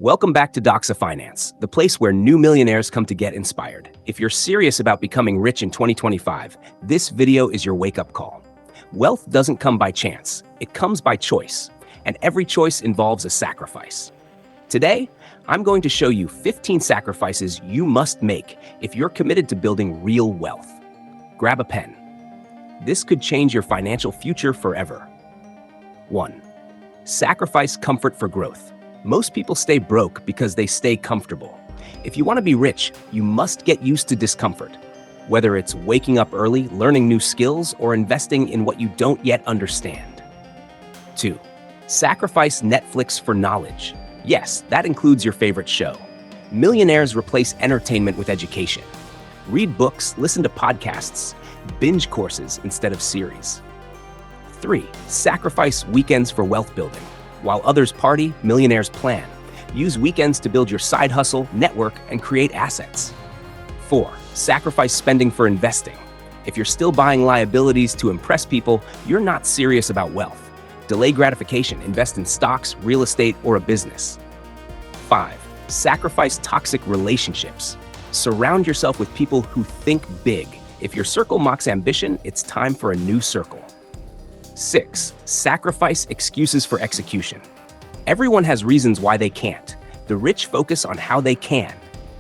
Welcome back to Doxa Finance, the place where new millionaires come to get inspired. If you're serious about becoming rich in 2025, this video is your wake-up call. Wealth doesn't come by chance, it comes by choice, and every choice involves a sacrifice. Today, I'm going to show you 15 sacrifices you must make if you're committed to building real wealth. Grab a pen. This could change your financial future forever. 1. Sacrifice comfort for growth. Most people stay broke because they stay comfortable. If you want to be rich, you must get used to discomfort. Whether it's waking up early, learning new skills, or investing in what you don't yet understand. 2. Sacrifice Netflix for knowledge. Yes, that includes your favorite show. Millionaires replace entertainment with education. Read books, listen to podcasts, binge courses instead of series. 3. Sacrifice weekends for wealth building. While others party, millionaires plan. Use weekends to build your side hustle, network, and create assets. 4. Sacrifice spending for investing. If you're still buying liabilities to impress people, you're not serious about wealth. Delay gratification, invest in stocks, real estate, or a business. 5. Sacrifice toxic relationships. Surround yourself with people who think big. If your circle mocks ambition, it's time for a new circle. 6. Sacrifice excuses for execution. Everyone has reasons why they can't. The rich focus on how they can.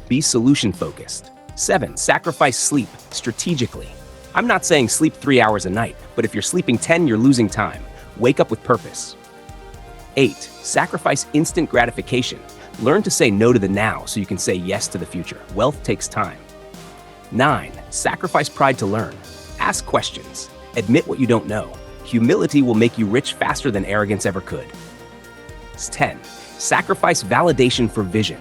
Be solution-focused. 7. Sacrifice sleep strategically. I'm not saying sleep 3 hours a night, but if you're sleeping 10, you're losing time. Wake up with purpose. 8. Sacrifice instant gratification. Learn to say no to the now so you can say yes to the future. Wealth takes time. 9. Sacrifice pride to learn. Ask questions. Admit what you don't know. Humility will make you rich faster than arrogance ever could. 10. Sacrifice validation for vision.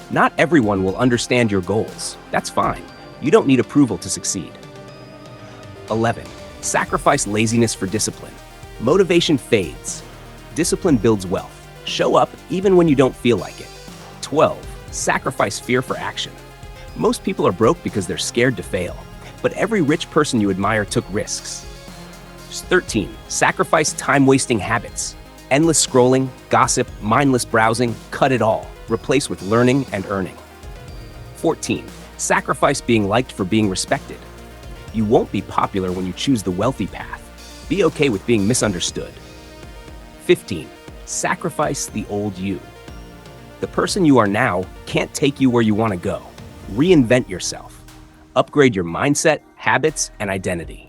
Not everyone will understand your goals. That's fine. You don't need approval to succeed. 11. Sacrifice laziness for discipline. Motivation fades. Discipline builds wealth. Show up even when you don't feel like it. 12. Sacrifice fear for action. Most people are broke because they're scared to fail. But every rich person you admire took risks. 13. Sacrifice time-wasting habits. Endless scrolling, gossip, mindless browsing, cut it all. Replace with learning and earning. 14. Sacrifice being liked for being respected. You won't be popular when you choose the wealthy path. Be okay with being misunderstood. 15. Sacrifice the old you. The person you are now can't take you where you want to go. Reinvent yourself. Upgrade your mindset, habits, and identity.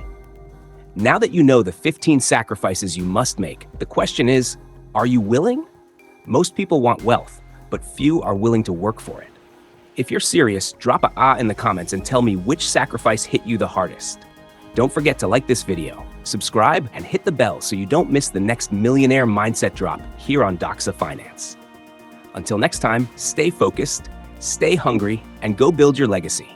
Now that you know the 15 sacrifices you must make, the question is, are you willing? Most people want wealth, but few are willing to work for it. If you're serious, drop a "ah" in the comments and tell me which sacrifice hit you the hardest. Don't forget to like this video, subscribe, and hit the bell so you don't miss the next millionaire mindset drop here on Doxa Finance. Until next time, stay focused, stay hungry, and go build your legacy.